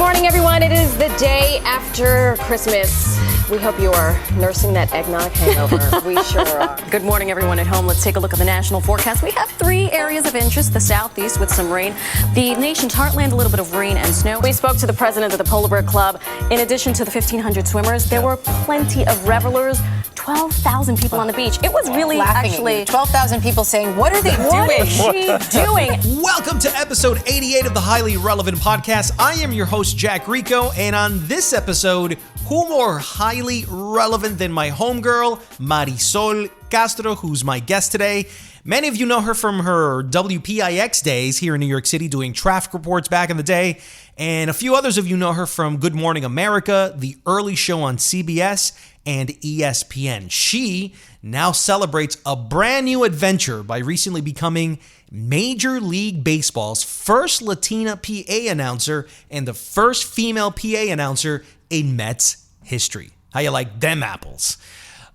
morning, everyone. It is the day after Christmas. We hope you are nursing that eggnog hangover. We sure are. Good morning, everyone at home. Let's take a look at the national forecast. We have 3 areas of interest. The southeast with some rain. The nation's heartland, a little bit of rain and snow. We spoke to the president of the Polar Bear Club. In addition to the 1,500 swimmers, there were plenty of revelers. 12,000 people on the beach. It was really actually 12,000 people saying, what are they doing? What is she doing? Welcome to episode 88 of the Highly Relevant Podcast. I am your host, Jack Rico, and on this episode, who more highly relevant than my homegirl, Marysol Castro, who's my guest today. Many of you know her from her WPIX days here in New York City doing traffic reports back in the day, and a few others of you know her from Good Morning America, the early show on CBS, and ESPN. She now celebrates a brand new adventure by recently becoming Major League Baseball's first Latina PA announcer and the first female PA announcer in Mets history. How you like them apples?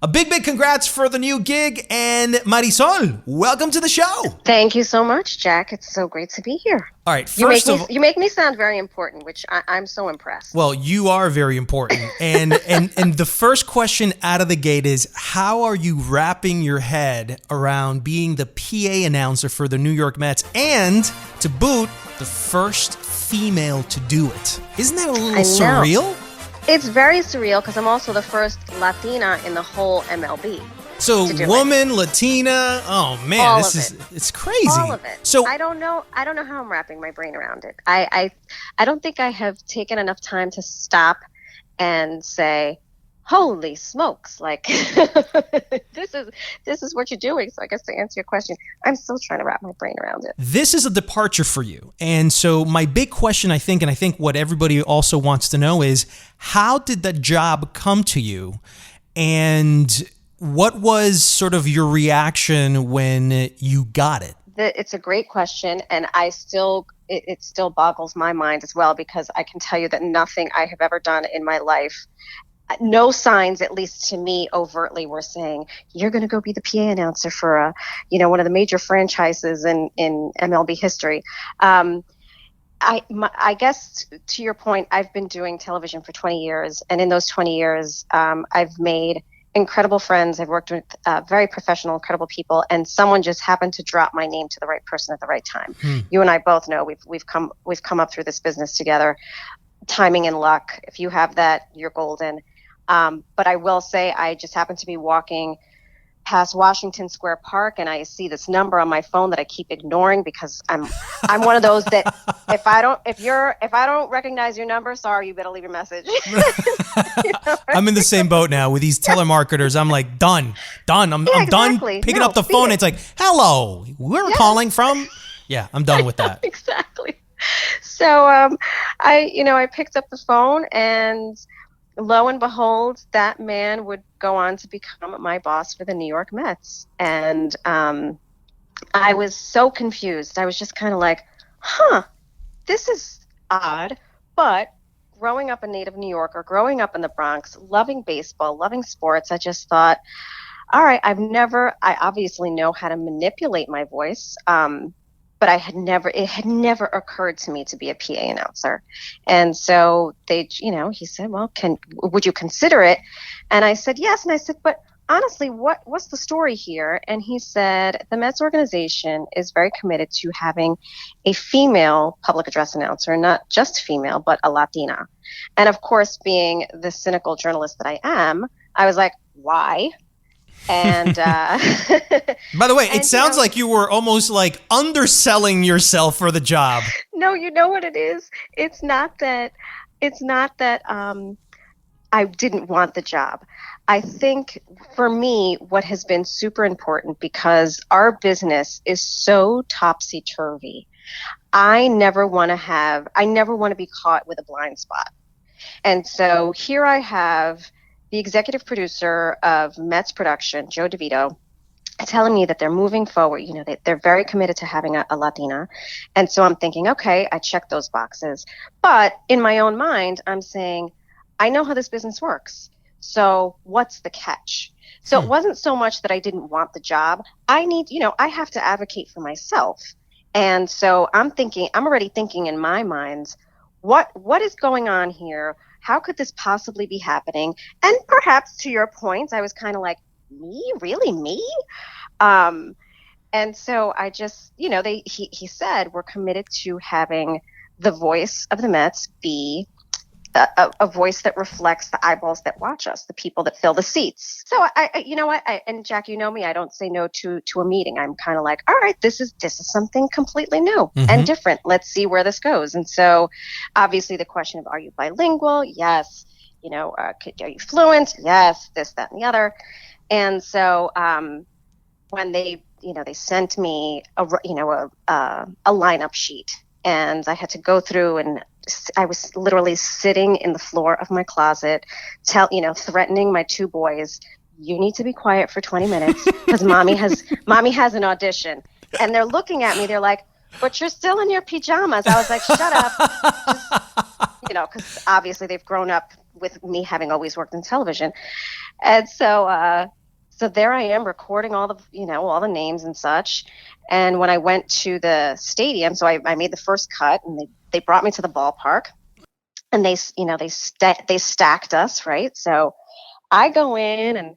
A big congrats for the new gig, and Marisol, welcome to the show. Thank you so much, Jack. It's so great to be here. All right, you make me sound very important, which I'm so impressed. Well, you are very important, and the first question out of the gate is, how are you wrapping your head around being the PA announcer for the New York Mets, and to boot, the first female to do it? Isn't that a little surreal? It's very surreal because I'm also the first Latina in the whole MLB. So woman, Latina, oh man, it's crazy. All of it. So I don't know how I'm wrapping my brain around it. I don't think I have taken enough time to stop and say, holy smokes, like this is what you're doing. So I guess to answer your question, I'm still trying to wrap my brain around it. This is a departure for you. And so my big question, I think what everybody also wants to know is, how did that job come to you? And what was sort of your reaction when you got it? It's a great question, and it still boggles my mind as well, because I can tell you that nothing I have ever done in my life, no signs, at least to me, overtly were saying, you're going to go be the PA announcer for one of the major franchises in MLB history. I guess to your point, I've been doing television for 20 years, and in those 20 years, I've made incredible friends. I've worked with very professional, incredible people, and someone just happened to drop my name to the right person at the right time. You and I both know we've come up through this business together. Timing and luck. If you have that, you're golden. But I will say, I just happened to be walking past Washington Square Park, and I see this number on my phone that I keep ignoring because I'm one of those that if I don't recognize your number, sorry, you better leave your message. I'm in the same boat now with these telemarketers. I'm like, done. I'm done picking up the phone. It's like, hello, where we're calling from? Yeah, I'm done with that. Exactly. So I picked up the phone, and lo and behold, that man would go on to become my boss for the New York Mets. And I was so confused. I was just kind of like, this is odd. But growing up a native New Yorker, growing up in the Bronx, loving baseball, loving sports, I just thought, all right, I obviously know how to manipulate my voice. But it had never occurred to me to be a PA announcer. And so he said, well, would you consider it? And I said, yes. And I said, but honestly, what's the story here? And he said, the Mets organization is very committed to having a female public address announcer, not just female, but a Latina. And of course, being the cynical journalist that I am, I was like, why? And by the way, it sounds like you were almost like underselling yourself for the job. No, you know what it is? It's not that I didn't want the job. I think for me, what has been super important, because our business is so topsy-turvy, I never want to be caught with a blind spot. And so here I have the executive producer of Mets production, Joe DeVito, telling me that they're moving forward. They're very committed to having a Latina. And so I'm thinking, okay, I checked those boxes. But in my own mind, I'm saying, I know how this business works. So what's the catch? So it wasn't so much that I didn't want the job. I have to advocate for myself. And so I'm already thinking in my mind, what is going on here? How could this possibly be happening? And perhaps to your point, I was kind of like, me? Really, me? Um, and so I just, he said, we're committed to having the voice of the Mets be a voice that reflects the eyeballs that watch us, the people that fill the seats. So you know what? And Jack, you know me, I don't say no to a meeting. I'm kind of like, all right, this is something completely new and different. Let's see where this goes. And so obviously the question of, are you bilingual? Yes. Are you fluent? Yes. This, that, and the other. And so when they sent me a lineup sheet, and I had to go through, and I was literally sitting in the floor of my closet, threatening my two boys, you need to be quiet for 20 minutes because mommy has an audition. And they're looking at me, they're like, but you're still in your pajamas. I was like, shut up. Because obviously they've grown up with me having always worked in television. And so there I am recording all the names and such. And when I went to the stadium, so I made the first cut, and they brought me to the ballpark, and they stacked us, right? So I go in, and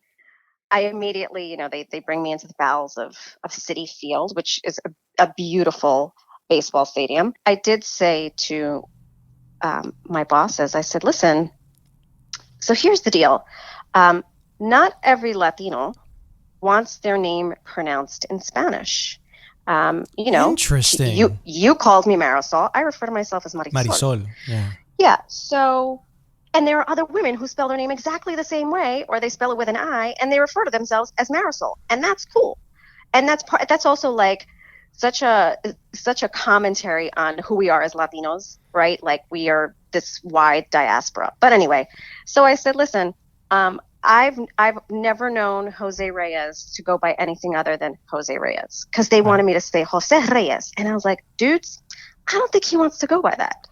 I immediately, they bring me into the bowels of Citi Field, which is a beautiful baseball stadium. I did say to my bosses, I said, listen, so here's the deal. Not every Latino wants their name pronounced in Spanish. Interesting. You called me Marisol. I refer to myself as Marisol. Marisol, yeah. Yeah. So, and there are other women who spell their name exactly the same way, or they spell it with an I, and they refer to themselves as Marisol, and that's cool. And that's also like such a commentary on who we are as Latinos, right? Like we are this wide diaspora. But anyway, so I said, listen, I've never known Jose Reyes to go by anything other than Jose Reyes, because they wanted me to say Jose Reyes. And I was like, dudes, I don't think he wants to go by that.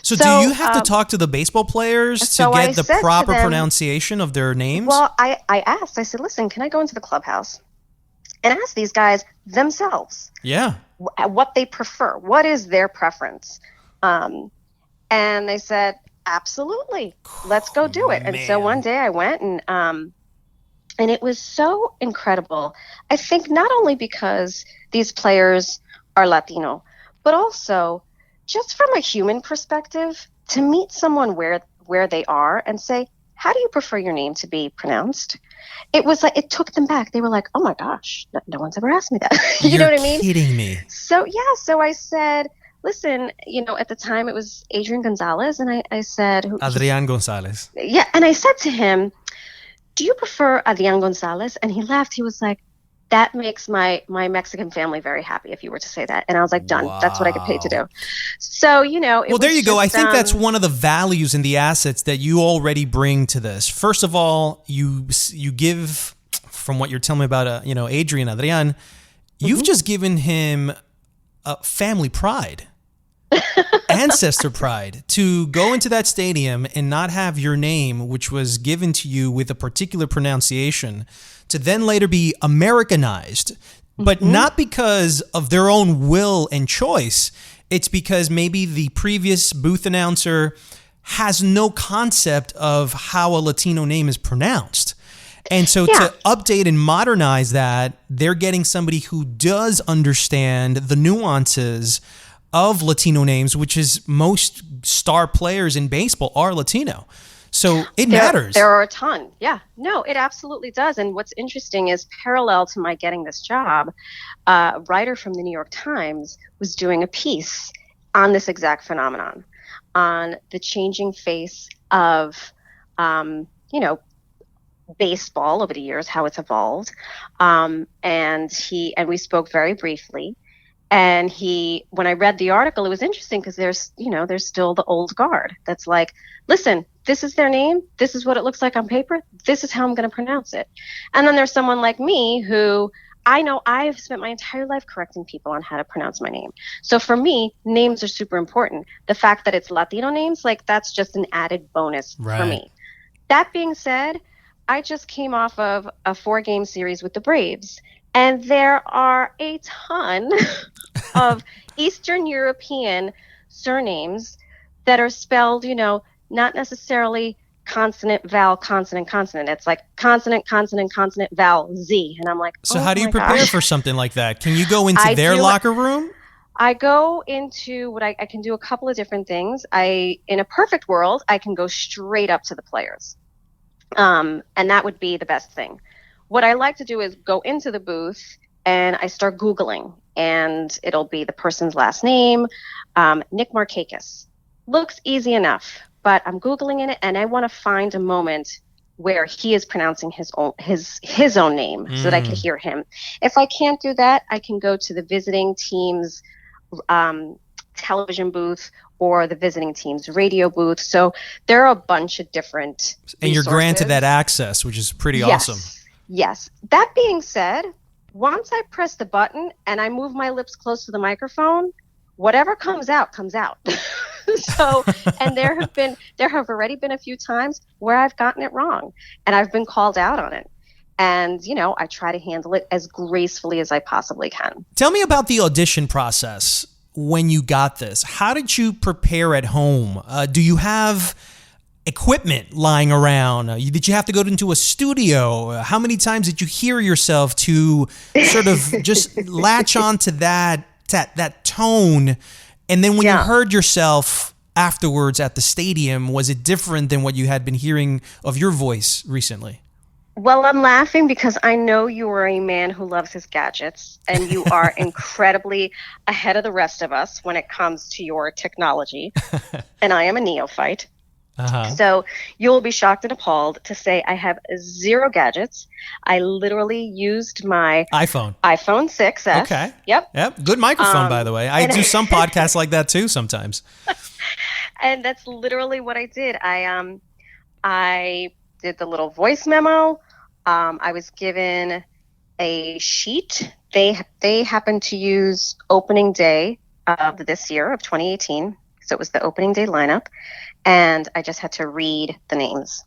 So do you have to talk to the baseball players to get the proper pronunciation of their names? Well, I asked, I said, listen, can I go into the clubhouse and ask these guys themselves what they prefer? What is their preference? And they said, absolutely, let's go do it. And so one day I went, and it was so incredible. I think not only because these players are Latino, but also just from a human perspective, to meet someone where they are and say, how do you prefer your name to be pronounced? It was like, it took them back. They were like, oh my gosh, no one's ever asked me that. You know what I mean? You're kidding me. So I said, listen, at the time it was Adrian Gonzalez, and I said... Adrian Gonzalez. Yeah, and I said to him, do you prefer Adrian Gonzalez? And he laughed. He was like, that makes my Mexican family very happy if you were to say that. And I was like, done. Wow. That's what I get paid to do. So, well, there you go. I think that's one of the values and the assets that you already bring to this. First of all, you give, from what you're telling me about, Adrian, you've just given him family pride. Ancestor pride to go into that stadium and not have your name, which was given to you with a particular pronunciation, to then later be Americanized, but not because of their own will and choice. It's because maybe the previous booth announcer has no concept of how a Latino name is pronounced. And so to update and modernize that, they're getting somebody who does understand the nuances of Latino names, which is most star players in baseball are Latino. So it matters. There are a ton. Yeah, no, it absolutely does. And what's interesting is, parallel to my getting this job, a writer from the New York Times was doing a piece on this exact phenomenon, on the changing face of, baseball over the years, how it's evolved. And we spoke very briefly. And when I read the article, it was interesting because there's still the old guard that's like, listen, this is their name. This is what it looks like on paper. This is how I'm going to pronounce it. And then there's someone like me who I know I've spent my entire life correcting people on how to pronounce my name. So for me, names are super important. The fact that it's Latino names, like that's just an added bonus for me. That being said, I just came off of a 4-game series with the Braves. And there are a ton of Eastern European surnames that are spelled, not necessarily consonant, vowel, consonant, consonant. It's like consonant, consonant, consonant, vowel, Z. And I'm like, So oh how do you my prepare gosh. for something like that? Can you go into I their do. locker room? I go into what I can do a couple of different things. In a perfect world, I can go straight up to the players. And that would be the best thing. What I like to do is go into the booth and I start Googling, and it'll be the person's last name, Nick Markakis. Looks easy enough, but I'm Googling it and I want to find a moment where he is pronouncing his own name so that I can hear him. If I can't do that, I can go to the visiting team's television booth or the visiting team's radio booth. So there are a bunch of different And you're resources. granted that access, which is pretty awesome. Yes. That being said, once I press the button and I move my lips close to the microphone, whatever comes out, comes out. So, and there have already been a few times where I've gotten it wrong and I've been called out on it. And, I try to handle it as gracefully as I possibly can. Tell me about the audition process when you got this. How did you prepare at home? Do you have equipment lying around? Did you have to go into a studio? How many times did you hear yourself to sort of just latch on to that tone? And then when you heard yourself afterwards at the stadium, was it different than what you had been hearing of your voice recently? Well, I'm laughing because I know you are a man who loves his gadgets, and you are incredibly ahead of the rest of us when it comes to your technology. And I am a neophyte. So you'll be shocked and appalled to say I have 0 gadgets. I literally used my iPhone 6S. Okay. Yep. Good microphone, by the way. I do some podcasts like that too sometimes. And that's literally what I did. I did the little voice memo. I was given a sheet. They happened to use opening day of this year of 2018. So it was the opening day lineup. And I just had to read the names.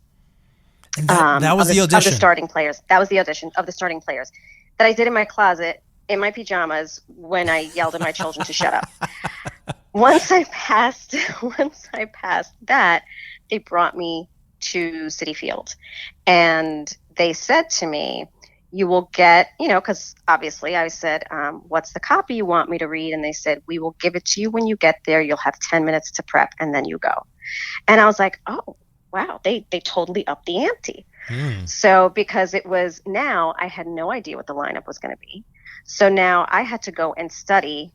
And that was the audition. Of the starting players. That was the audition of the starting players that I did in my closet in my pajamas when I yelled at my children to shut up. Once I passed that, they brought me to Citi Field. And they said to me, you will get, because obviously I said, what's the copy you want me to read? And they said, we will give it to you when you get there. You'll have 10 minutes to prep and then you go. And I was like, oh, wow, they totally upped the ante. So because it was now, I had no idea what the lineup was going to be. So now I had to go and study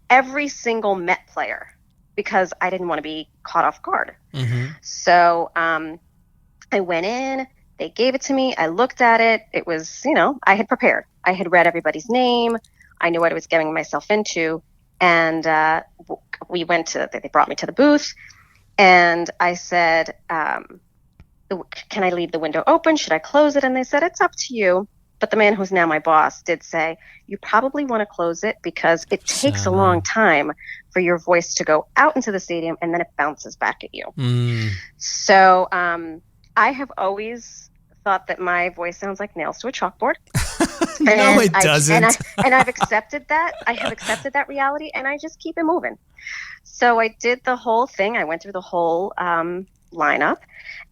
every single Met player, because I didn't want to be caught off guard. So I went in, they gave it to me, I looked at it. It was, I had prepared. I had read everybody's name. I knew what I was getting myself into. And they brought me to the booth, and I said, can I leave the window open? Should I close it? And they said, it's up to you. But the man who's now my boss did say, you probably want to close it because it takes a long time for your voice to go out into the stadium and then it bounces back at you. So I have always thought that my voice sounds like nails to a chalkboard. No, it doesn't. And I've accepted that. I have accepted that reality, and I just keep it moving. So I did the whole thing. I went through the whole lineup,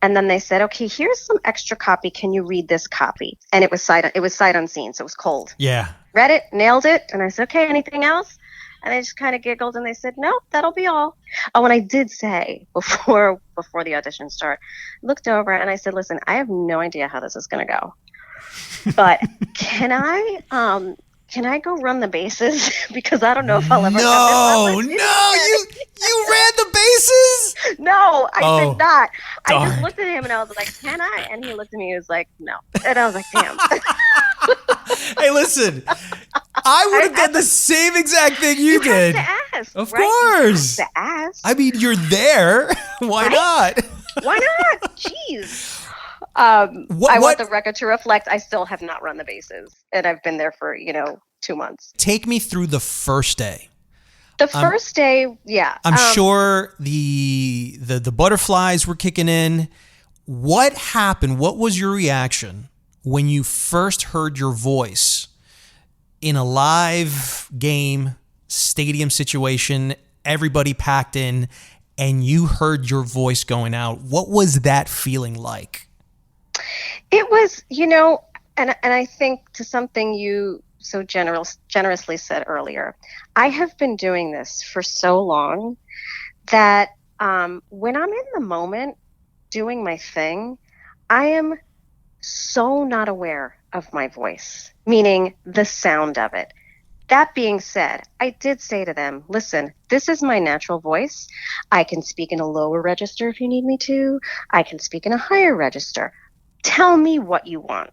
and then they said, okay, here's some extra copy. Can you read this copy? And it was sight unseen, so it was cold. Yeah. Read it, nailed it, and I said, okay, anything else? And they just kind of giggled, and they said, no, that'll be all. Oh, and I did say before the audition started, looked over, and I said, listen, I have no idea how this is going to go, but can I go run the bases? Because I don't know if I'll ever. You ran the bases? No, I did not. Darn. I just looked at him and I was like, can I? And he looked at me and was like, no. And I was like, damn. Hey, listen, I would have done the same exact thing you did. Have to ask, of right? course. You have to ask. I mean, you're there. Why not? Why not? Jeez. I want the record to reflect I still have not run the bases, and I've been there for 2 months. Take me through the first day. The first day, yeah. I'm sure the butterflies were kicking in. What happened? What was your reaction when you first heard your voice in a live game, stadium situation, everybody packed in, and you heard your voice going out. What was that feeling like? It was, and I think to something you so generously said earlier, I have been doing this for so long that when I'm in the moment doing my thing, I am so not aware of my voice, meaning the sound of it. That being said, I did say to them, listen, this is my natural voice. I can speak in a lower register if you need me to. I can speak in a higher register. Tell me what you want.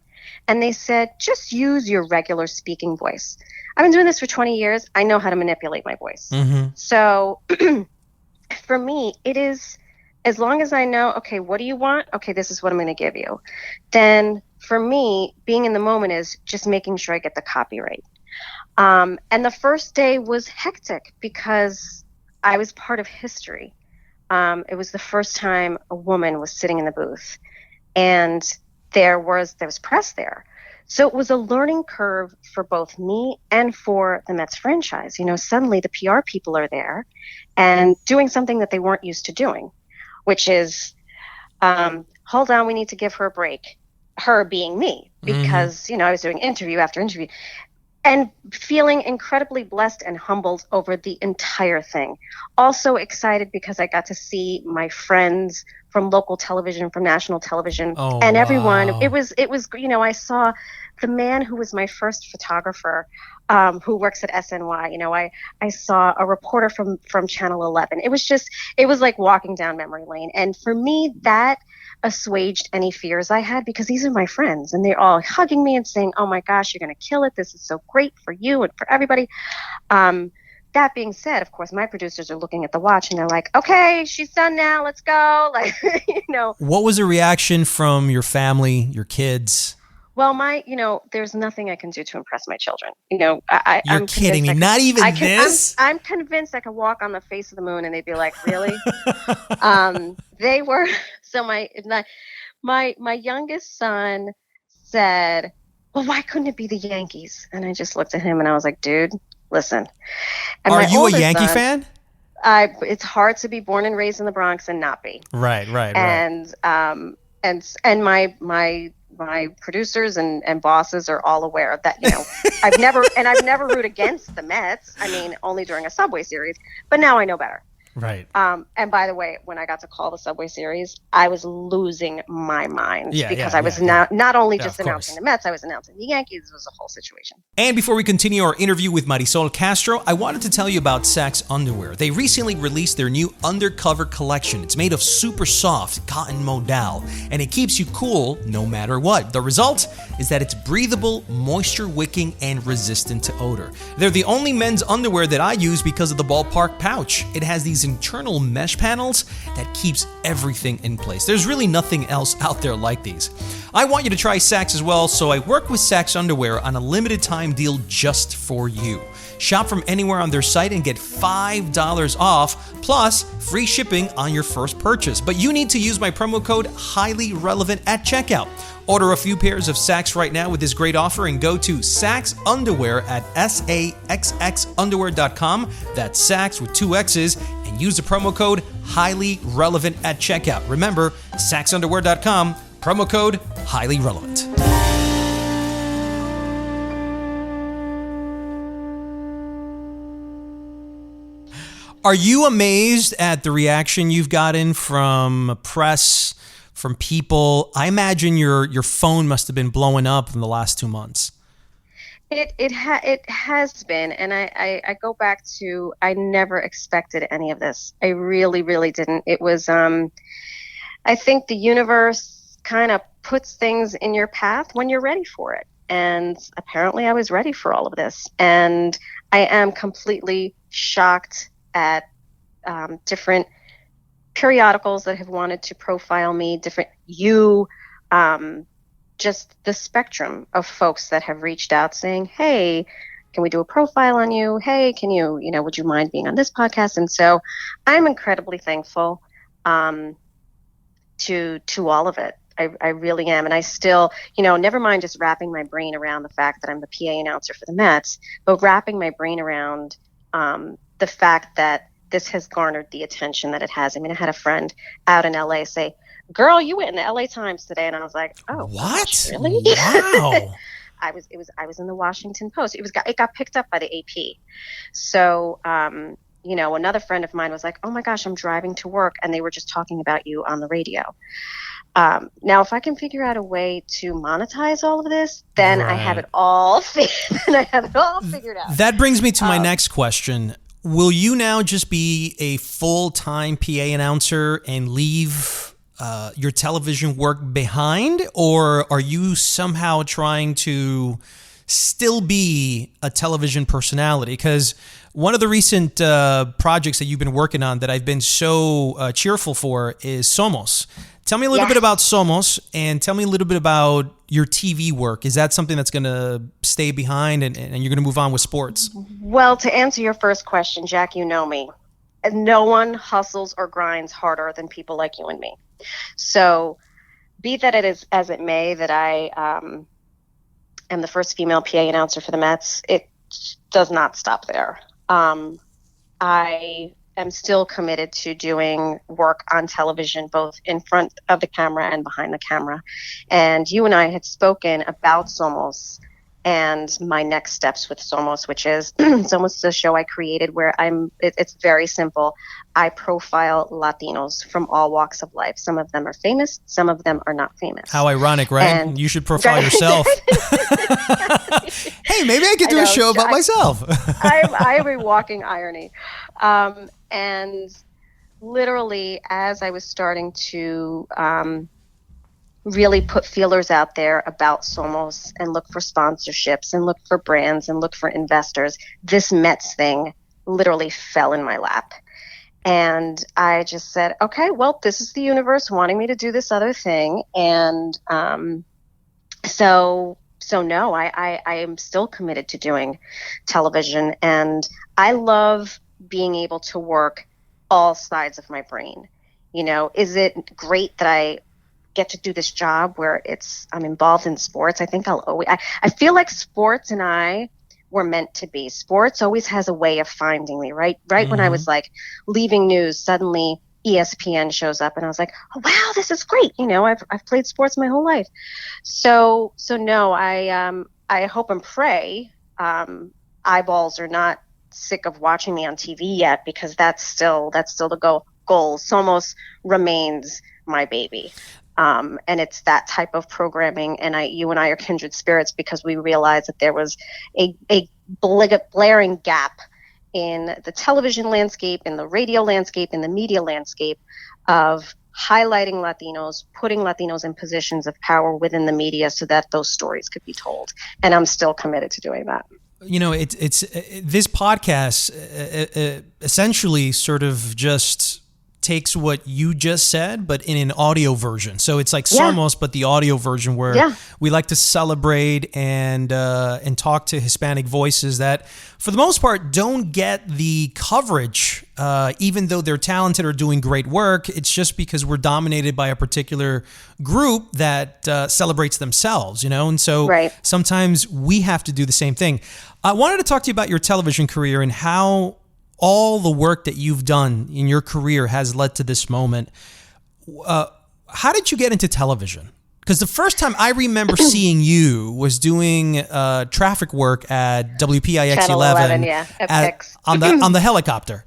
And they said, just use your regular speaking voice. I've been doing this for 20 years. I know how to manipulate my voice. Mm-hmm. So for me, it is, as long as I know, okay, what do you want? Okay, this is what I'm going to give you. Then for me, being in the moment is just making sure I get the copyright. And the first day was hectic because I was part of history. It was the first time a woman was sitting in the booth, and there was press there. So it was a learning curve for both me and for the Mets franchise. Suddenly the PR people are there and doing something that they weren't used to doing, which is, hold on, we need to give her a break. Her being me, because, I was doing interview after interview. And feeling incredibly blessed and humbled over the entire thing. Also excited because I got to see my friends from local television, from national television, and everyone. It was, I saw the man who was my first photographer, who works at SNY. I saw a reporter from Channel 11. It was like walking down memory lane. And for me, that assuaged any fears I had, because these are my friends and they're all hugging me and saying, oh my gosh, you're going to kill it. This is so great for you and for everybody. That being said, of course, my producers are looking at the watch and they're like, okay, she's done now. Let's go. What was the reaction from your family, your kids? Well, there's nothing I can do to impress my children. You're kidding me. Not even this? I'm convinced I could walk on the face of the moon and they'd be like, really? They were, so my youngest son said, well, why couldn't it be the Yankees? And I just looked at him and I was like, dude, listen. And are you a Yankee fan? It's hard to be born and raised in the Bronx and not be. Right. And my producers and bosses are all aware of that. I've never root against the Mets. I mean, only during a Subway Series, but now I know better. Right. And by the way, when I got to call the Subway Series, I was losing my mind because I was not only just announcing the Mets, I was announcing the Yankees. It was a whole situation. And before we continue our interview with Marysol Castro, I wanted to tell you about Sax Underwear. They recently released their new Undercover collection. It's made of super soft cotton modal, and it keeps you cool no matter what. The result is that it's breathable, moisture-wicking, and resistant to odor. They're the only men's underwear that I use because of the ballpark pouch. It has these internal mesh panels that keeps everything in place. There's really nothing else out there like these. I want you to try Sax as well, so I work with Sax Underwear on a limited time deal just for you. Shop from anywhere on their site and get $5 off, plus free shipping on your first purchase. But you need to use my promo code HIGHLYRELEVANT at checkout. Order a few pairs of Sax right now with this great offer and go to Sax Underwear at saxxunderwear.com. That's Sax with 2 X's, and use the promo code HIGHLYRELEVANT at checkout. Remember, saxunderwear.com, promo code HIGHLYRELEVANT. Are you amazed at the reaction you've gotten from press, from people? I imagine your phone must have been blowing up in the last 2 months. It has been, and I go back to, I never expected any of this. I really, really didn't. It was, I think the universe kind of puts things in your path when you're ready for it. And apparently I was ready for all of this. And I am completely shocked at different periodicals that have wanted to profile me, just the spectrum of folks that have reached out saying, hey, can we do a profile on you? Hey, can you, would you mind being on this podcast? And so I'm incredibly thankful to all of it. I really am. And I still, never mind just wrapping my brain around the fact that I'm the PA announcer for the Mets, but wrapping my brain around the fact that this has garnered the attention that it has. I mean, I had a friend out in LA say, "Girl, you went in the LA Times today," and I was like, "Oh, what? gosh, really?" Wow. I was in the Washington Post. It got picked up by the AP. So, another friend of mine was like, "Oh my gosh, I'm driving to work, and they were just talking about you on the radio." Now, if I can figure out a way to monetize all of this, then I have it all. Figured out. That brings me to my next question. Will you now just be a full-time PA announcer and leave your television work behind, or are you somehow trying to still be a television personality? Because one of the recent projects that you've been working on that I've been so cheerful for is Somos. Tell me a little bit about Somos, and tell me a little bit about your TV work. Is that something that's going to stay behind, and you're going to move on with sports? Well, to answer your first question, Jack, you know me. No one hustles or grinds harder than people like you and me. So be that it is as it may that I am the first female PA announcer for the Mets, it does not stop there. I am still committed to doing work on television, both in front of the camera and behind the camera. And you and I had spoken about Somos and my next steps with Somos, which is Somos is a show I created where it's very simple. I profile Latinos from all walks of life. Some of them are famous, some of them are not famous. How ironic, right? And you should profile yourself. Hey, maybe I could do a show about myself. I'm a walking irony. And literally, as I was starting to really put feelers out there about Somos and look for sponsorships and look for brands and look for investors, this Mets thing literally fell in my lap. And I just said, okay, well, this is the universe wanting me to do this other thing. And so no, I am still committed to doing television. And I love being able to work all sides of my brain. Is it great that I get to do this job where I'm involved in sports? I think I feel like sports and I were meant to be. Sports always has a way of finding me, right? Mm-hmm. When I was like leaving news, suddenly ESPN shows up and I was like, oh, wow, this is great. I've played sports my whole life. So no, I hope and pray eyeballs are not sick of watching me on TV yet, because that's still the goal. Somos remains my baby. And it's that type of programming. And you and I are kindred spirits, because we realized that there was a blaring gap in the television landscape, in the radio landscape, in the media landscape of highlighting Latinos, putting Latinos in positions of power within the media so that those stories could be told. And I'm still committed to doing that. It's this podcast essentially sort of just takes what you just said, but in an audio version. So it's like Somos, but the audio version where we like to celebrate and talk to Hispanic voices that, for the most part, don't get the coverage, even though they're talented or doing great work. It's just because we're dominated by a particular group that celebrates themselves, And so sometimes we have to do the same thing. I wanted to talk to you about your television career and how all the work that you've done in your career has led to this moment. How did you get into television? Because the first time I remember seeing you was doing traffic work at WPIX Channel 11 on the helicopter.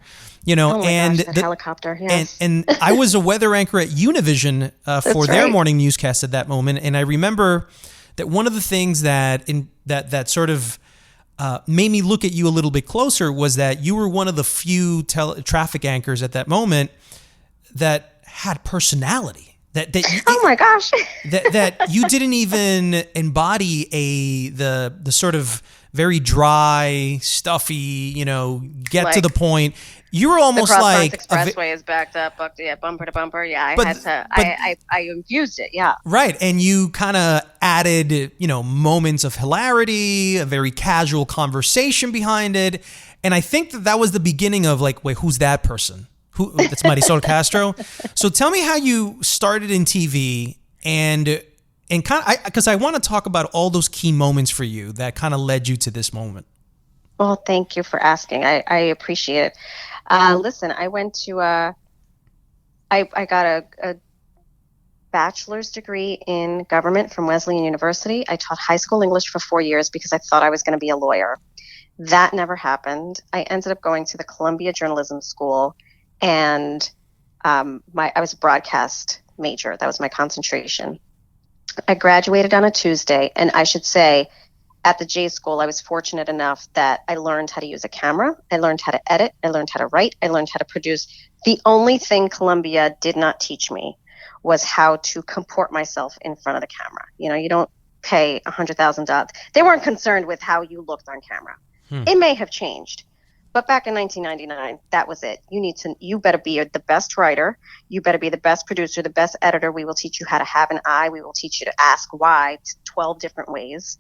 Oh my gosh, the helicopter, yes. And I was a weather anchor at Univision for their morning newscast at that moment. And I remember that one of the things that sort of made me look at you a little bit closer was that you were one of the few traffic anchors at that moment that had personality. Oh my gosh! that you didn't even embody the sort of very dry, stuffy, get to the point. You were almost like the expressway is backed up, bumper to bumper. Yeah, I infused it. Yeah, right. And you kind of added, moments of hilarity, a very casual conversation behind it, and I think that was the beginning of like, wait, who's that person? That's Marysol Castro. So tell me how you started in TV and kind of, because I want to talk about all those key moments for you that kind of led you to this moment. Well, thank you for asking. I appreciate it. Listen, I went to I got a bachelor's degree in government from Wesleyan University. I taught high school English for 4 years because I thought I was going to be a lawyer. That never happened. I ended up going to the Columbia Journalism School, and I was a broadcast major. That was my concentration. I graduated on a Tuesday, and I should say, at the J School, I was fortunate enough that I learned how to use a camera. I learned how to edit. I learned how to write. I learned how to produce. The only thing Columbia did not teach me was how to comport myself in front of the camera. You don't pay $100,000. They weren't concerned with how you looked on camera. It may have changed, but back in 1999, that was it. You better be the best writer. You better be the best producer, the best editor. We will teach you how to have an eye. We will teach you to ask why 12 different ways.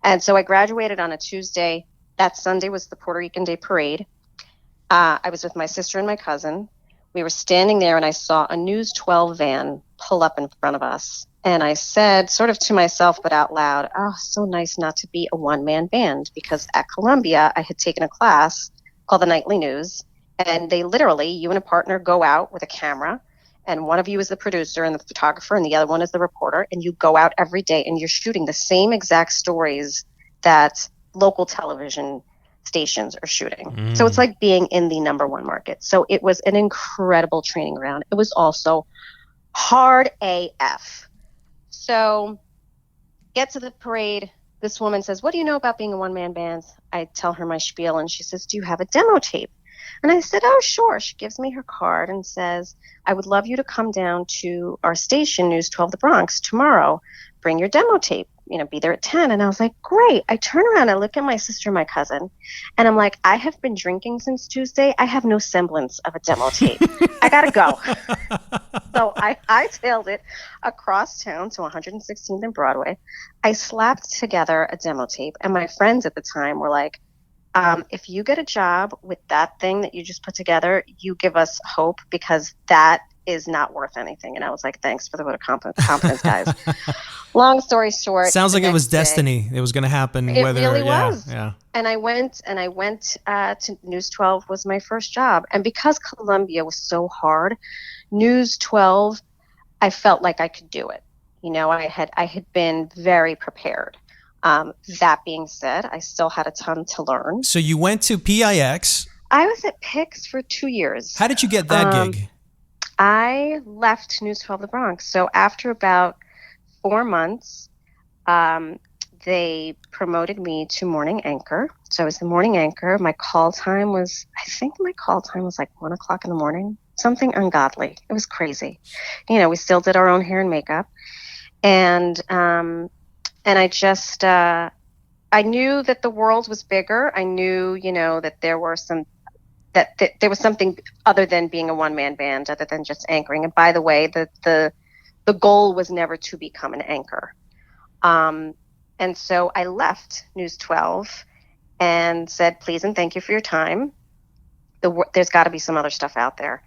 And so I graduated on a Tuesday. That Sunday was the Puerto Rican Day Parade. I was with my sister and my cousin. We were standing there, and I saw a News 12 van pull up in front of us. And I said, sort of to myself, but out loud, oh, so nice not to be a one-man band. Because at Columbia, I had taken a class called the Nightly News. And they literally, you and a partner go out with a camera. And one of you is the producer and the photographer, and the other one is the reporter. And you go out every day, and you're shooting the same exact stories that local television stations are shooting. So it's like being in the number one market. So it was an incredible training ground. It was also hard AF. So get to the parade. This woman says, what do you know about being a one-man band? I tell her my spiel, and she says, do you have a demo tape? And I said, oh, sure. She gives me her card and says, I would love you to come down to our station, News 12 The Bronx, tomorrow. Bring your demo tape. Be there at 10. And I was like, great. I turn around, I look at my sister and my cousin, and I'm like, I have been drinking since Tuesday. I have no semblance of a demo tape. I got to go. So I hightailed it across town to 116th and Broadway. I slapped together a demo tape, and my friends at the time were like, if you get a job with that thing that you just put together, you give us hope, because that is not worth anything. And I was like, thanks for the vote of confidence, guys. Long story short. Sounds like it was destiny. It was going to happen. It really was. Yeah. And I went to News 12 was my first job. And because Columbia was so hard, News 12, I felt like I could do it. I had been very prepared. That being said, I still had a ton to learn. So you went to PIX. I was at PIX for 2 years. How did you get that gig? I left News 12 The Bronx. So after about 4 months, they promoted me to morning anchor. So I was the morning anchor. My call time was like 1 o'clock in the morning, something ungodly. It was crazy. We still did our own hair and makeup. And I just, I knew that the world was bigger. I knew, that there were that there was something other than being a one-man band, other than just anchoring. And by the way, the goal was never to become an anchor. And so I left News 12 and said, please and thank you for your time. There's got to be some other stuff out there.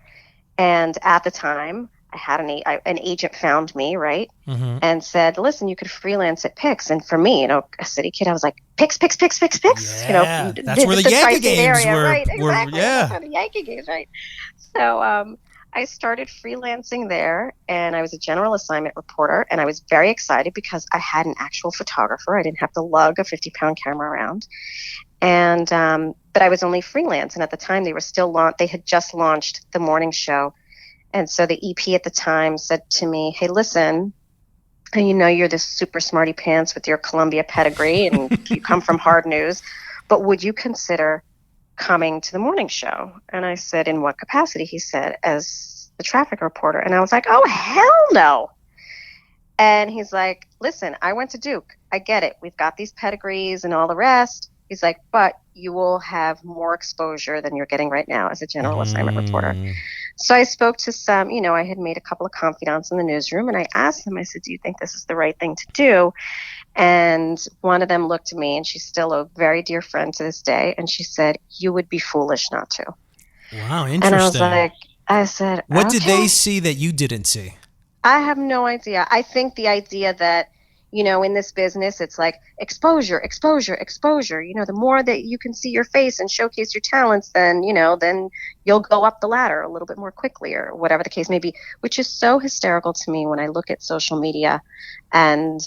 And at the time, I had an agent found me, right? Mm-hmm. And said, listen, you could freelance at PIX. And for me, a city kid, I was like, PIX. Yeah, that's where the Yankee games were. Right, exactly. Yeah. That's where the Yankee games, right? So I started freelancing there, and I was a general assignment reporter, and I was very excited because I had an actual photographer. I didn't have to lug a 50-pound camera around. And but I was only freelance, and at the time they had just launched the morning show. And so the EP at the time said to me, hey, listen, you're this super smarty pants with your Columbia pedigree and you come from hard news, but would you consider coming to the morning show? And I said, in what capacity? He said, as the traffic reporter. And I was like, oh, hell no. And he's like, listen, I went to Duke. I get it. We've got these pedigrees and all the rest. He's like, but you will have more exposure than you're getting right now as a general assignment reporter. So I spoke to some, I had made a couple of confidants in the newsroom, and I asked them, I said, do you think this is the right thing to do? And one of them looked at me, and she's still a very dear friend to this day, and she said, you would be foolish not to. Wow, interesting. And I was like, what did they see that you didn't see? I have no idea. I think the idea that, in this business, it's like exposure, exposure, exposure. The more that you can see your face and showcase your talents, then you'll go up the ladder a little bit more quickly, or whatever the case may be, which is so hysterical to me when I look at social media and,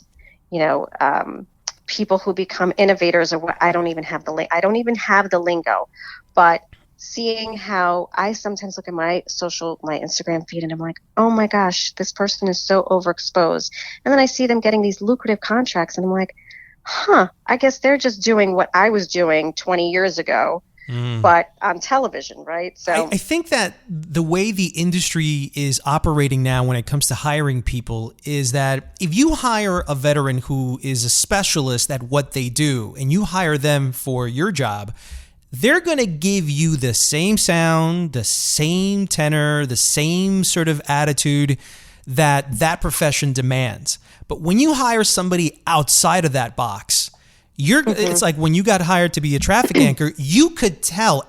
people who become innovators, or what, I don't even have the lingo, but seeing how I sometimes look at my Instagram feed and I'm like, oh my gosh, this person is so overexposed. And then I see them getting these lucrative contracts and I'm like, I guess they're just doing what I was doing 20 years ago, but on television, right? So I think that the way the industry is operating now when it comes to hiring people is that if you hire a veteran who is a specialist at what they do and you hire them for your job, they're going to give you the same sound, the same tenor, the same sort of attitude that profession demands. But when you hire somebody outside of that box, it's like when you got hired to be a traffic anchor,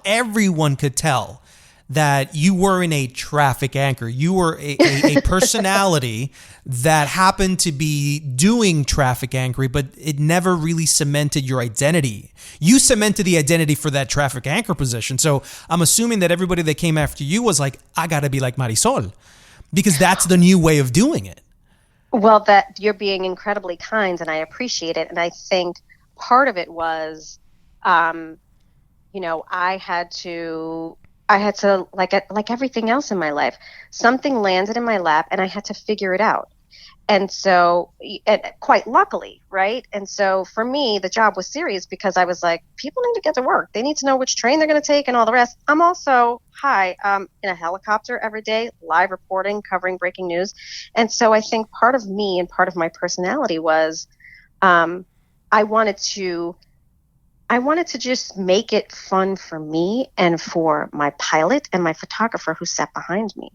everyone could tell that you weren't a traffic anchor. You were a personality that happened to be doing traffic anchoring, but it never really cemented your identity. You cemented the identity for that traffic anchor position. So I'm assuming that everybody that came after you was like, I got to be like Marisol, because that's the new way of doing it. Well, that you're being incredibly kind, and I appreciate it. And I think part of it was, I had to like everything else in my life, something landed in my lap and I had to figure it out. And so, quite luckily, right? And so for me, the job was serious because I was like, people need to get to work. They need to know which train they're going to take and all the rest. I'm also in a helicopter every day, live reporting, covering breaking news. And so I think part of me and part of my personality was I wanted to just make it fun for me and for my pilot and my photographer who sat behind me.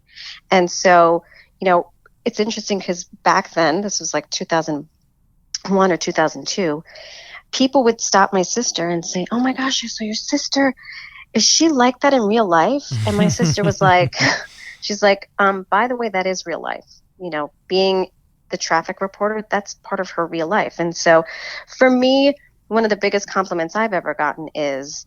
And so, it's interesting because back then, this was like 2001 or 2002, people would stop my sister and say, oh my gosh, so your sister, is she like that in real life? And my sister was like, she's like, by the way, that is real life. Being the traffic reporter, that's part of her real life. And so for me, one of the biggest compliments I've ever gotten is,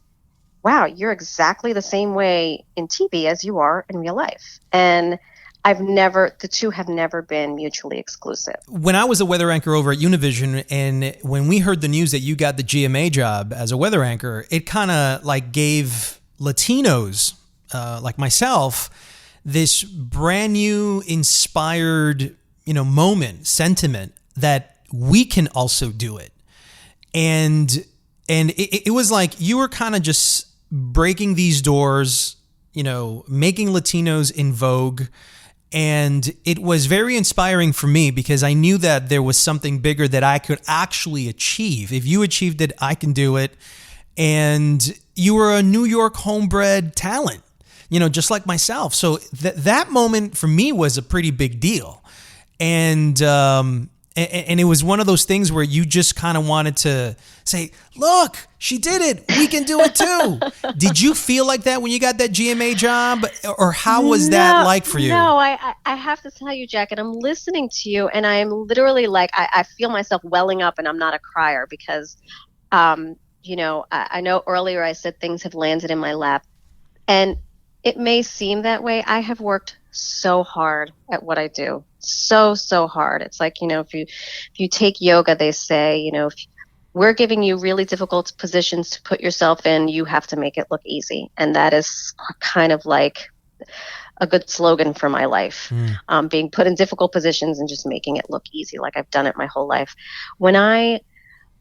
wow, you're exactly the same way in TV as you are in real life. And the two have never been mutually exclusive. When I was a weather anchor over at Univision, and when we heard the news that you got the GMA job as a weather anchor, it kind of like gave Latinos like myself this brand new inspired, sentiment that we can also do it. And it was like you were kind of just breaking these doors, making Latinos in vogue. And it was very inspiring for me because I knew that there was something bigger that I could actually achieve. If you achieved it, I can do it. And you were a New York homebred talent, just like myself. So that moment for me was a pretty big deal. And it was one of those things where you just kind of wanted to say, look, she did it. We can do it too. Did you feel like that when you got that GMA job? Or how was that like for you? No, I have to tell you, Jack, and I'm listening to you and I'm literally like, I feel myself welling up, and I'm not a crier because, I know earlier I said things have landed in my lap, and it may seem that way. I have worked so hard at what I do. So hard. It's like, if you take yoga, they say, if we're giving you really difficult positions to put yourself in, you have to make it look easy. And that is kind of like a good slogan for my life. Being put in difficult positions and just making it look easy. Like I've done it my whole life. When I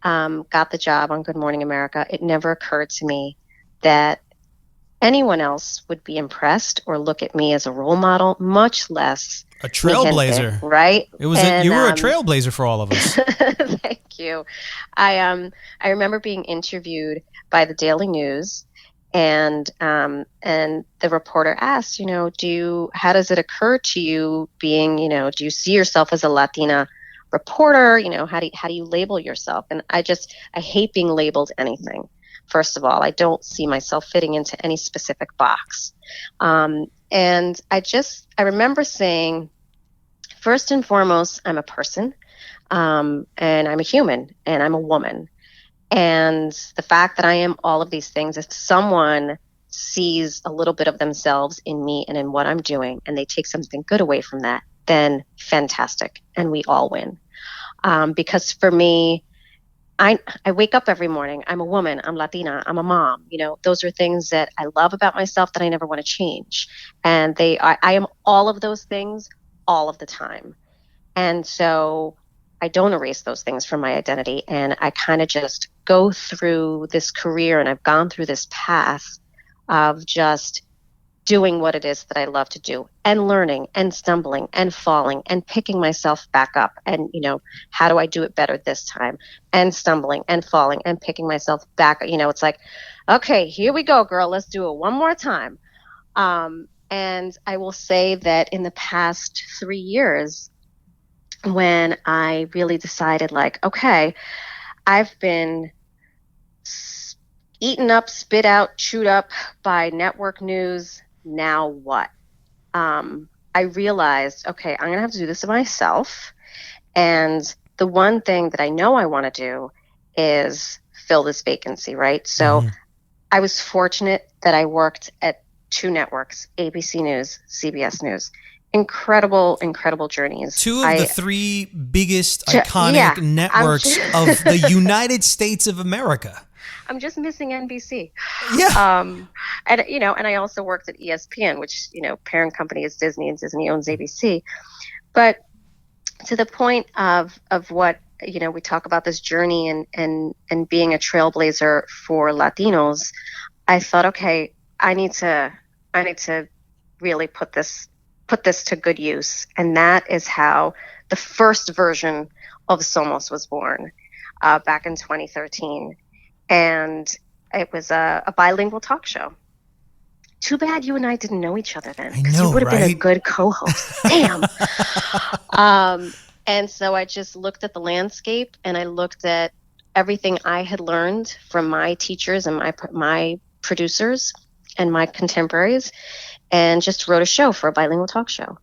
got the job on Good Morning America, it never occurred to me that anyone else would be impressed or look at me as a role model, much less a trailblazer, right? It was you were a trailblazer for all of us. Thank you. I remember being interviewed by the Daily News, and the reporter asked, how does it occur to you being, do you see yourself as a Latina reporter? How do you label yourself? And I hate being labeled anything. First of all, I don't see myself fitting into any specific box. And I remember saying, first and foremost, I'm a person, and I'm a human, and I'm a woman. And the fact that I am all of these things, if someone sees a little bit of themselves in me and in what I'm doing, and they take something good away from that, then fantastic, and we all win. Because for me, I wake up every morning. I'm a woman. I'm Latina. I'm a mom. Those are things that I love about myself that I never want to change. And I am all of those things all of the time. And so I don't erase those things from my identity. And I kind of just go through this career, and I've gone through this path of just doing what it is that I love to do, and learning and stumbling and falling and picking myself back up. And, how do I do it better this time? And stumbling and falling and picking myself back. It's like, okay, here we go, girl. Let's do it one more time. And I will say that in the past 3 years, when I really decided, like, okay, I've been eaten up, spit out, chewed up by network news. Now what? I realized, okay, I'm going to have to do this myself. And the one thing that I know I want to do is fill this vacancy, right? So I was fortunate that I worked at 2 networks, ABC News, CBS News. Incredible journeys. 2 of the 3 biggest iconic networks of the United States of America. I'm just missing NBC. Yeah. And I also worked at ESPN, which, parent company is Disney, and Disney owns ABC. But to the point of what, we talk about this journey and being a trailblazer for Latinos, I thought, okay, I need to really put this to good use. And that is how the first version of Somos was born back in 2013. And it was a bilingual talk show. Too bad you and I didn't know each other then, because you would have been a good co-host. Damn. And so I just looked at the landscape, and I looked at everything I had learned from my teachers and my producers and my contemporaries, and just wrote a show for a bilingual talk show.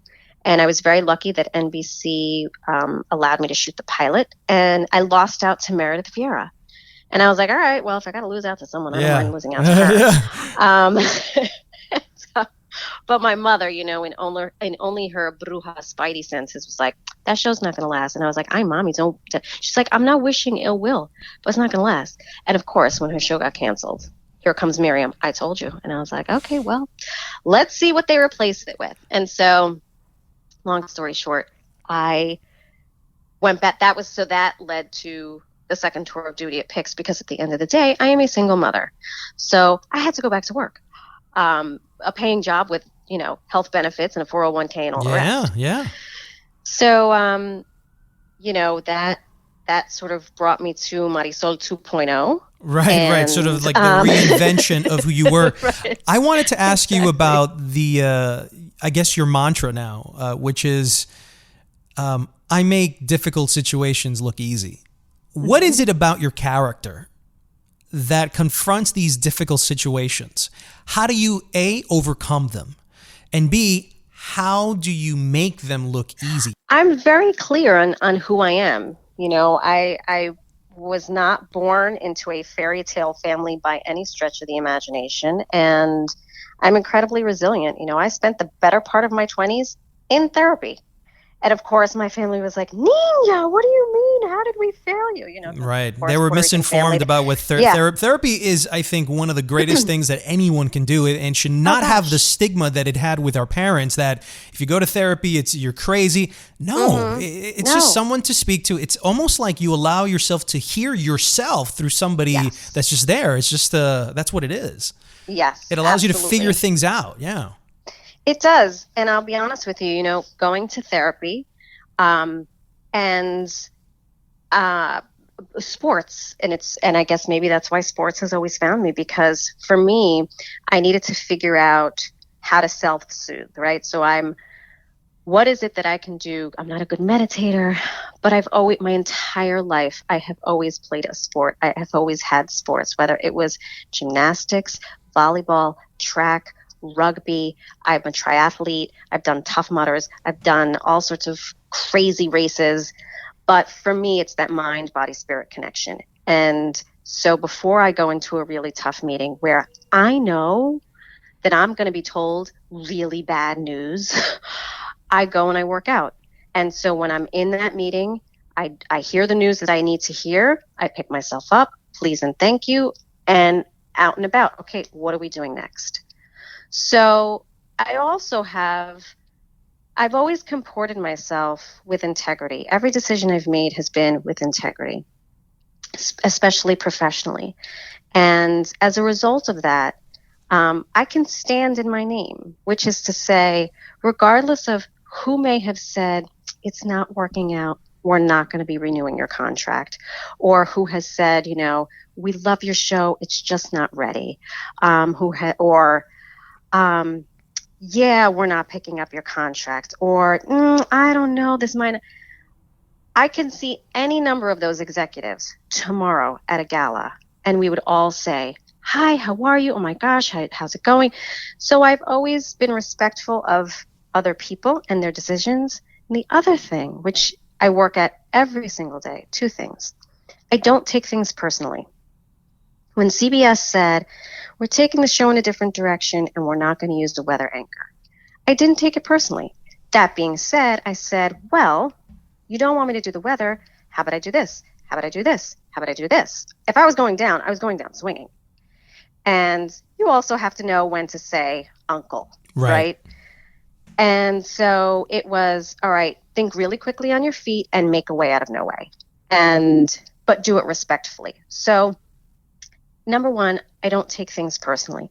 And I was very lucky that NBC allowed me to shoot the pilot, and I lost out to Meredith Vieira. And I was like, all right, well, if I got to lose out to someone, I don't mind losing out to her. But my mother, in only her bruja spidey senses, was like, that show's not going to last. And I was like, Mommy, don't. She's like, I'm not wishing ill will, but it's not going to last. And of course, when her show got canceled, here comes Miriam. I told you. And I was like, okay, well, let's see what they replaced it with. And so, long story short, I went back. That led to the second tour of duty at WPIX, because at the end of the day, I am a single mother. So I had to go back to work. A paying job with, health benefits and a 401k and all the rest. Yeah. So, that sort of brought me to Marisol 2.0. Right. Sort of like the reinvention of who you were. Right. I wanted to ask you about the, I guess your mantra now, which is, I make difficult situations look easy. What is it about your character that confronts these difficult situations? How do you, A, overcome them? And B, how do you make them look easy? I'm very clear on who I am. I was not born into a fairy tale family by any stretch of the imagination. And I'm incredibly resilient. I spent the better part of my 20s in therapy. And of course, my family was like, Nina, what do you mean? How did we fail you? Right. They were misinformed about what therapy is. I think one of the greatest things that anyone can do, and should not have the stigma that it had with our parents, that if you go to therapy, you're crazy. No, it's just someone to speak to. It's almost like you allow yourself to hear yourself through somebody that's just there. It's just, that's what it is. Yes. It allows you to figure things out. Yeah. It does. And I'll be honest with you, going to therapy and sports, and I guess maybe that's why sports has always found me, because for me, I needed to figure out how to self-soothe, right? So what is it that I can do? I'm not a good meditator, but my entire life, I have always played a sport. I have always had sports, whether it was gymnastics, volleyball, track, rugby. I'm a triathlete. I've done Tough Mudders. I've done all sorts of crazy races. But for me, it's that mind, body, spirit connection. And so before I go into a really tough meeting where I know that I'm going to be told really bad news, I go and I work out. And so when I'm in that meeting, I hear the news that I need to hear. I pick myself up, please and thank you, and out and about. Okay, what are we doing next? So I've always comported myself with integrity. Every decision I've made has been with integrity, especially professionally. And as a result of that, I can stand in my name, which is to say, regardless of who may have said, it's not working out, we're not going to be renewing your contract, or who has said, we love your show, it's just not ready, yeah, we're not picking up your contract, or I don't know, this might. I can see any number of those executives tomorrow at a gala, and we would all say, hi, how are you? Oh my gosh, how's it going? So I've always been respectful of other people and their decisions. And the other thing, which I work at every single day, two things. I don't take things personally. When CBS said, we're taking the show in a different direction and we're not going to use the weather anchor, I didn't take it personally. That being said, I said, well, you don't want me to do the weather. How about I do this? How about I do this? How about I do this? If I was going down, I was going down swinging. And you also have to know when to say uncle, right? And so it was, all right, think really quickly on your feet and make a way out of no way. But do it respectfully. So number one, I don't take things personally.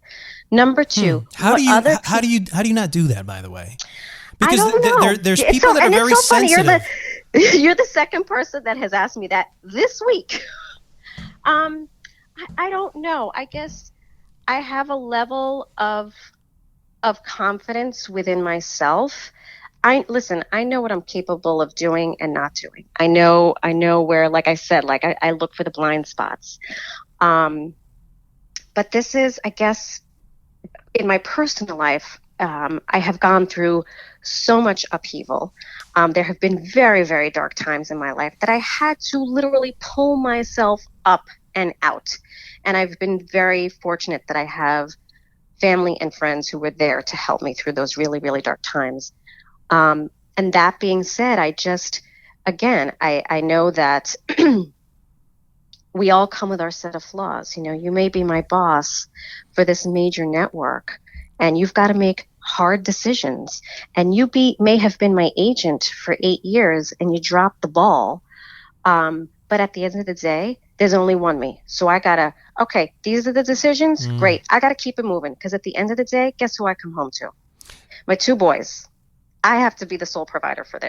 Number two, how do you not do that, by the way? Because I don't know. there's people that are very sensitive. Funny. You're the second person that has asked me that this week. I don't know. I guess I have a level of confidence within myself. I know what I'm capable of doing and not doing. I know where, like I said, I look for the blind spots. But this is, I guess, in my personal life, I have gone through so much upheaval. There have been very, very dark times in my life that I had to literally pull myself up and out. And I've been very fortunate that I have family and friends who were there to help me through those really, really dark times. And that being said, I know that we all come with our set of flaws. You may be my boss for this major network, and you've got to make hard decisions. And you may have been my agent for 8 years, and you dropped the ball. But at the end of the day, there's only one me. So I gotta, okay, these are the decisions. Great. I gotta keep it moving, because at the end of the day, guess who I come home to? My 2 boys. I have to be the sole provider for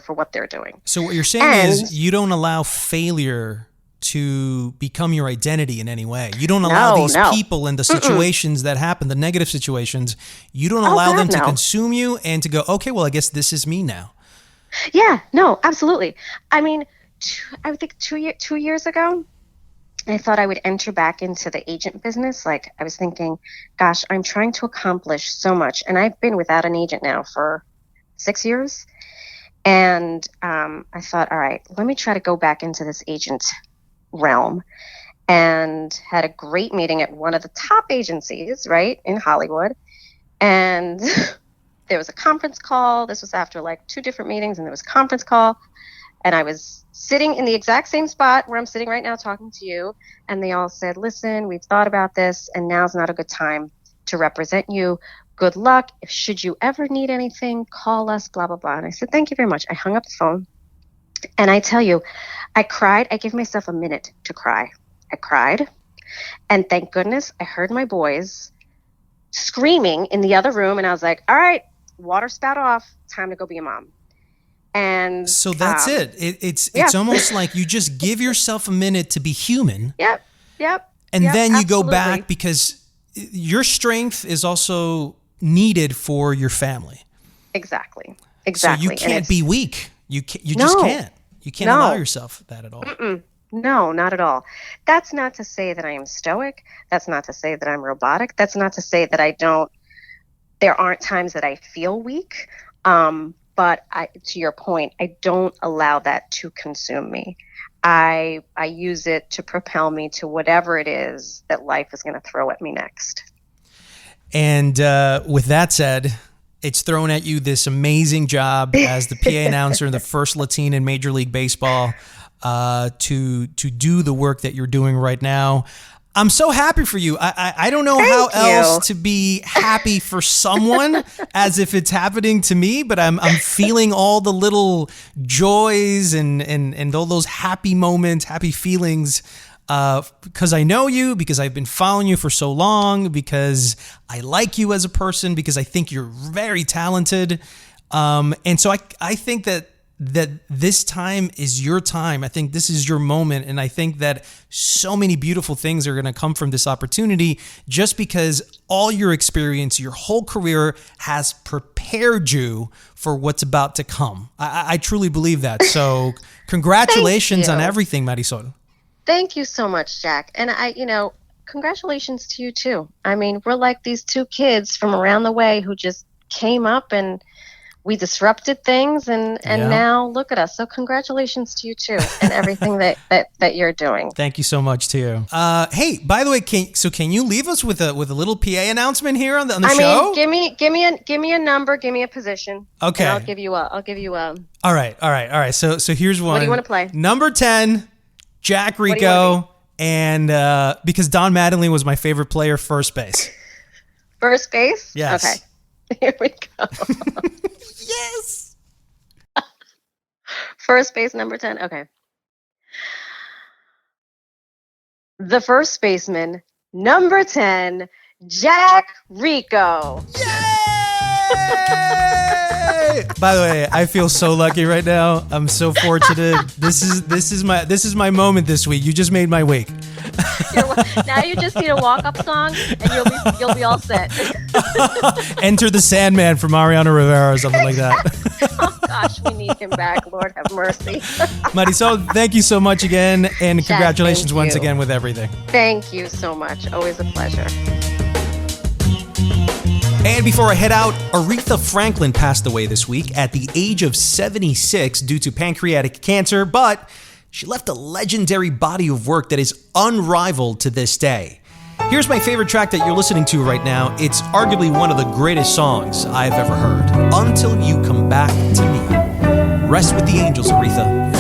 for what they're doing. So what you're saying is you don't allow failure to become your identity in any way. You don't allow these people and the situations that happen, the negative situations, you don't allow them to consume you and to go, okay, well, I guess this is me now. Yeah, no, absolutely. I mean, I think 2 years ago, I thought I would enter back into the agent business. Like, I was thinking, gosh, I'm trying to accomplish so much. And I've been without an agent now for 6 years. And I thought, all right, let me try to go back into this agent realm, and had a great meeting at one of the top agencies, right, in Hollywood. And there was a conference call. This was after 2 different meetings, and there was a conference call. And I was sitting in the exact same spot where I'm sitting right now talking to you. And they all said, listen, we've thought about this, and now's not a good time to represent you. Good luck. Should you ever need anything, call us, blah, blah, blah. And I said, thank you very much. I hung up the phone. And I tell you, I cried. I gave myself a minute to cry. I cried. And thank goodness I heard my boys screaming in the other room. And I was like, all right, water spout off. Time to go be a mom. And so that's it. It's almost like you just give yourself a minute to be human. Yep. And then you go back, because your strength is also needed for your family. Exactly. So you can't be weak. You just can't. You can't allow yourself that at all. No, not at all. That's not to say that I am stoic. That's not to say that I'm robotic. That's not to say that there aren't times that I feel weak. But to your point, I don't allow that to consume me. I use it to propel me to whatever it is that life is going to throw at me next. And with that said, it's thrown at you this amazing job as the PA announcer, the first Latina in Major League Baseball, to do the work that you're doing right now. I'm so happy for you. I don't know how else to be happy for someone as if it's happening to me, but I'm feeling all the little joys and all those happy moments, happy feelings, because I know you, because I've been following you for so long, because I like you as a person, because I think you're very talented. And so I think that this time is your time. I think this is your moment. And I think that so many beautiful things are going to come from this opportunity just because all your experience, your whole career has prepared you for what's about to come. I truly believe that. So congratulations on everything, Marisol. Thank you so much, Jack. And congratulations to you too. I mean, we're like these two kids from around the way who just came up and we disrupted things, and now look at us. So congratulations to you too, and everything that you're doing. Thank you so much to you. Hey, by the way, can you leave us with a little PA announcement here on the show? I mean, give me a number, give me a position. Okay. And I'll give you a. All right. So here's one. What do you want to play? Number 10, Jack Rico, and because Don Mattingly was my favorite player, first base. First base? Yes. Okay. Here we go. Yes. First base, number 10. Okay. The first baseman, number 10, Jack Rico. Yay! By the way, I feel so lucky right now. I'm so fortunate. This is my moment this week. You just made my week. Now you just need a walk-up song, and you'll be all set. Enter the Sandman from Mariano Rivera or something like that. Oh gosh, we need him back. Lord have mercy. Marisol, thank you so much again, and Jack, congratulations once again with everything. Thank you so much. Always a pleasure. And before I head out, Aretha Franklin passed away this week at the age of 76 due to pancreatic cancer, but she left a legendary body of work that is unrivaled to this day. Here's my favorite track that you're listening to right now. It's arguably one of the greatest songs I've ever heard. Until You Come Back to Me. Rest with the angels, Aretha.